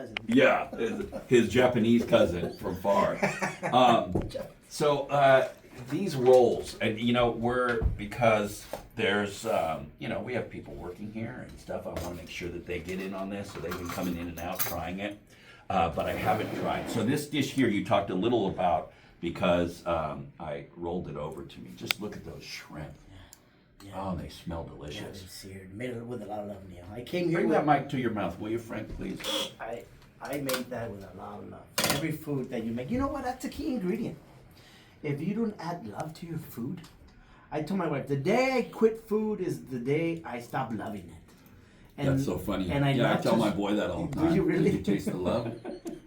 cousin. Yeah, his Japanese cousin from far. So these roles, and because there's, we have people working here and stuff. I want to make sure that they get in on this, so they've been coming in and out trying it. But I haven't tried. So this dish here, you talked a little about because I rolled it over to me. Just look at those shrimp. Yeah. Oh, they smell Yeah, delicious. they're seared. Made it with a lot of love, Neil. I came here Bring with, that mic to your mouth, will you, Frank, please? I made that with a lot of love. Every food that you make, you know what? That's a key ingredient. If you don't add love to your food, I told my wife, the day I quit food is the day I stop loving it. And, That's so funny. And I tell my boy that all the time. Do you really? Did you taste the love?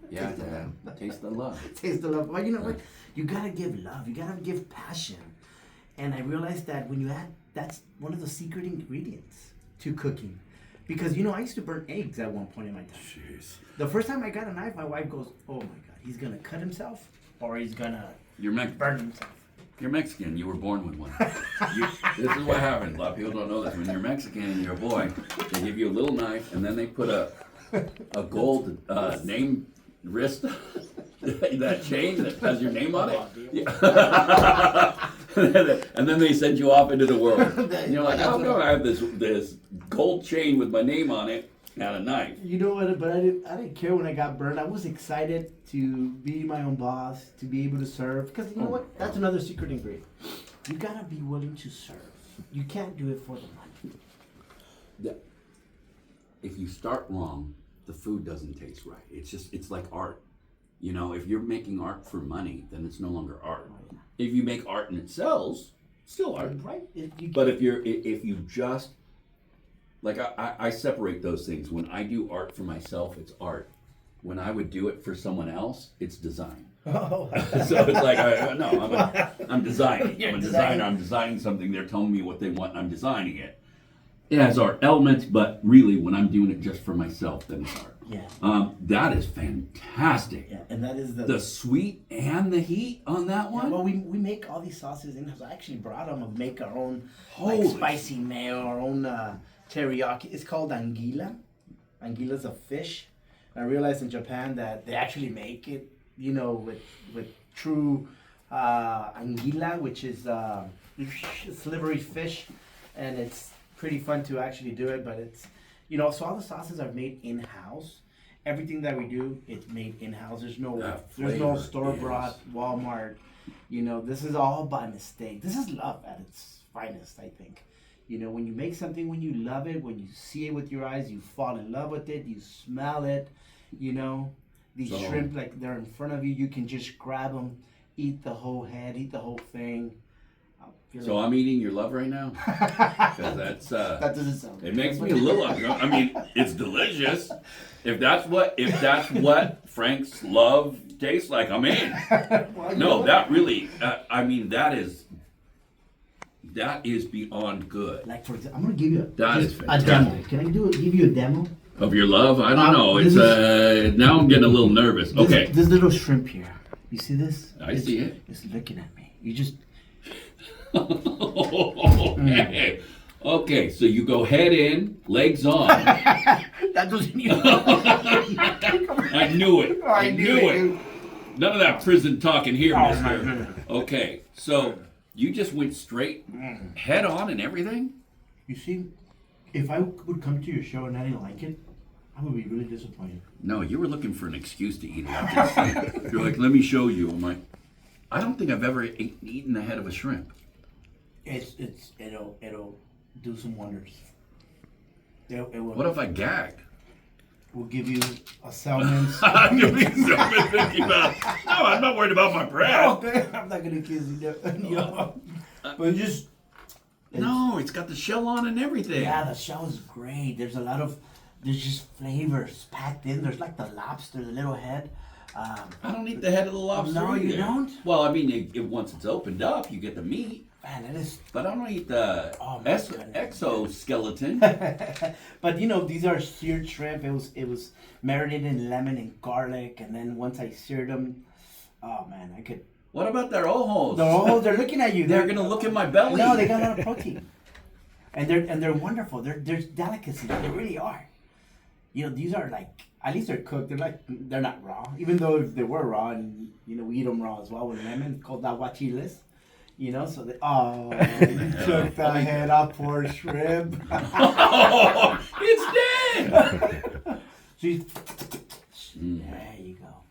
Yeah, Dad. Taste the love. Taste the love. Well, you know what? You gotta give love. You gotta give passion. And I realized that when you add, that's one of the secret ingredients to cooking. Because, I used to burn eggs at one point in my time. Jeez. The first time I got a knife, my wife goes, oh my God, he's gonna cut himself or he's gonna burn himself. You're Mexican. You were born with one. This is what happens. A lot of people don't know this. When you're Mexican and you're a boy, they give you a little knife and then they put a gold name wrist, that chain that has your name on it. Yeah. And then they send you off into the world. And you're like, how come I have this gold chain with my name on it and a knife? You know what? But I didn't care when I got burned. I was excited to be my own boss, to be able to serve. Because you know what? That's another secret ingredient. You gotta be willing to serve. You can't do it for the money. Yeah. If you start wrong, the food doesn't taste right. It's like art. If you're making art for money, then it's no longer art. If you make art and it sells, still art. Right. But if you just, like I separate those things. When I do art for myself, it's art. When I would do it for someone else, it's design. Oh. So it's like, I'm designing. I'm a designer. I'm designing something. They're telling me what they want, and I'm designing it. It has art elements, but really, when I'm doing it just for myself, then it's art. Yeah. That is fantastic. Yeah, and that is the sweet and the heat on that one. Yeah, well, we make all these sauces in house. I actually brought them and make our own Holy spicy mayo, our own teriyaki. It's called anguilla. Anguilla's a fish. I realized in Japan that they actually make it, with true anguilla, which is slivery fish, and it's pretty fun to actually do it. But it's, so all the sauces are made in house. Everything that we do, it's made in house. There's no store bought, Walmart. This is all by mistake. This is love at its finest, I think. When you make something, when you love it, when you see it with your eyes, you fall in love with it. You smell it. These shrimp, like they're in front of you, you can just grab them, eat the whole head, eat the whole thing. So I'm eating your love right now? Because that's that doesn't sound good. It makes me a little uncomfortable. I mean, it's delicious. If that's what Frank's love tastes like, I'm in. Well, that really, that is beyond good. Like, for example, I'm gonna give you a demo. Can I give you a demo of your love? I don't know. It's now I'm getting a little nervous. Okay. This little shrimp here. You see this? I see it. It's looking at me. You just. Okay, so you go head in, legs on. That doesn't even. I knew it. I knew it. None of that prison talking here, mister. Okay, so you just went straight head on and everything? You see, if I would come to your show and I didn't like it, I would be really disappointed. No, you were looking for an excuse to eat it after this. You're like, let me show you. I'm like, I don't think I've ever eaten the head of a shrimp. It'll do some wonders. It will. What if I gag? We'll give you a salmon. You'll be salmon 50 pounds. No, I'm not worried about my breath. Okay, I'm not gonna kiss you. But just. No, it's got the shell on and everything. Yeah, the shell is great. There's just flavors packed in. There's like the lobster, the little head. I don't eat the head of the lobster. No, either. You don't? Well, I mean, once it's opened up, you get the meat. Man, it is. But I don't eat the exoskeleton. But these are seared shrimp. It was marinated in lemon and garlic, and then once I seared them, oh man, I could. What about their ojos? They're looking at you. They're gonna look at my belly. No, they got a lot of protein, and they're wonderful. They're delicacies. They really are. These are like at least they're cooked. They're not raw. Even though if they were raw, and we eat them raw as well with lemon. It's called aguachiles. So you took the head off poor shrimp. Oh, it's dead. There you go.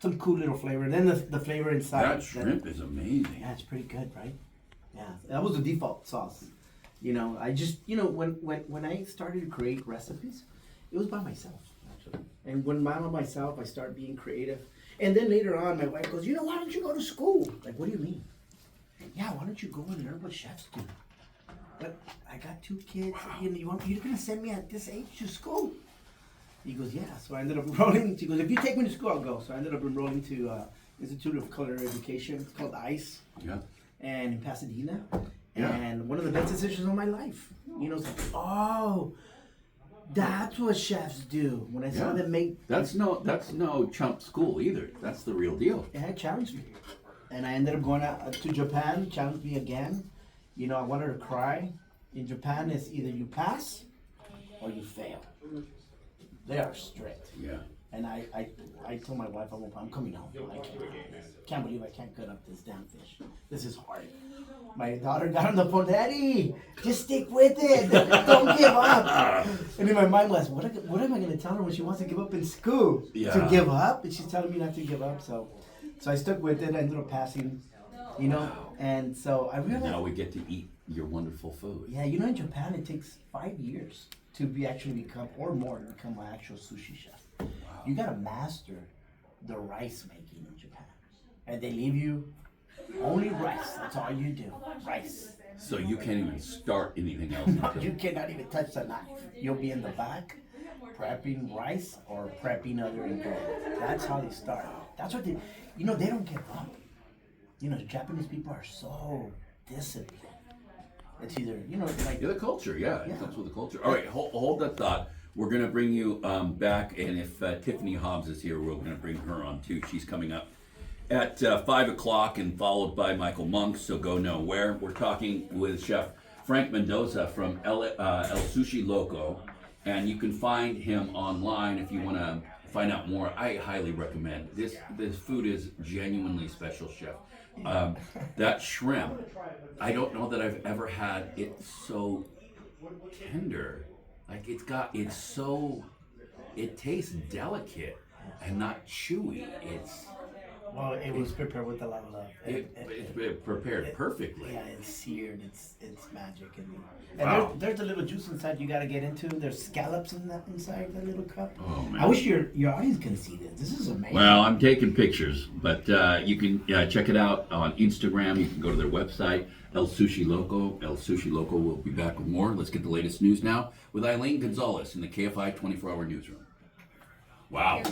Some cool little flavor. Then the flavor inside. That shrimp is amazing. Yeah, it's pretty good, right? Yeah, that was the default sauce. I just when I started to create recipes, it was by myself actually. And when I'm by myself, I start being creative. And then later on, my wife goes, why don't you go to school? Like, what do you mean? Yeah, why don't you go and learn what chefs do? But I got 2 kids. You're gonna send me at this age to school? He goes, yeah. So I ended up enrolling. He goes, if you take me to school, I'll go. So I ended up enrolling to Institute of Culinary Education. It's called ICE. Yeah. And in Pasadena. Yeah. And one of the best decisions of my life. It's like, oh, that's what chefs do. When I saw them make. That's no chump school either. That's the real deal. It challenged me. And I ended up going out to Japan, challenged me again. I wanted to cry. In Japan, it's either you pass or you fail. They are strict. Yeah. And I told my wife, I'm coming home. I can't believe I can't cut up this damn fish. This is hard. My daughter got on the phone, Daddy, just stick with it. Don't give up. And in my mind was, what am I going to tell her when she wants to give up in school? Yeah. To give up? And she's telling me not to give up. So I stuck with it. I ended up passing, And so I realized. Now we get to eat your wonderful food. Yeah, in Japan, it takes 5 years to become, or more, to become an actual sushi chef. Wow. You got to master the rice making in Japan. And they leave you only rice. That's all you do. Rice. So you can't even start anything else. You cannot even touch the knife. You'll be in the back prepping rice or prepping other ingredients. That's how they start. That's what they don't give up. Japanese people are so disciplined. It's either, like... Yeah, the culture, yeah. That's what the culture... All right, hold that thought. We're going to bring you back, and if Tiffany Hobbs is here, we're going to bring her on, too. She's coming up at 5 o'clock and followed by Michael Monk, so go nowhere. We're talking with Chef Frank Mendoza from El Sushi Loco, and you can find him online if you want to find out more. I highly recommend. This food is genuinely special, Chef. That shrimp, I don't know that I've ever had it so tender. Like it tastes delicate and not chewy. Well, it was prepared with a lot of love. It's prepared perfectly. Yeah, it's seared. It's magic. And Wow. there's a little juice inside you got to get into. There's scallops inside that little cup. Oh, man. I wish your audience can see this. This is amazing. Well, I'm taking pictures, but you can check it out on Instagram. You can go to their website, El Sushi Loco. El Sushi Loco will be back with more. Let's get the latest news now with Eileen Gonzalez in the KFI 24-hour newsroom. Wow.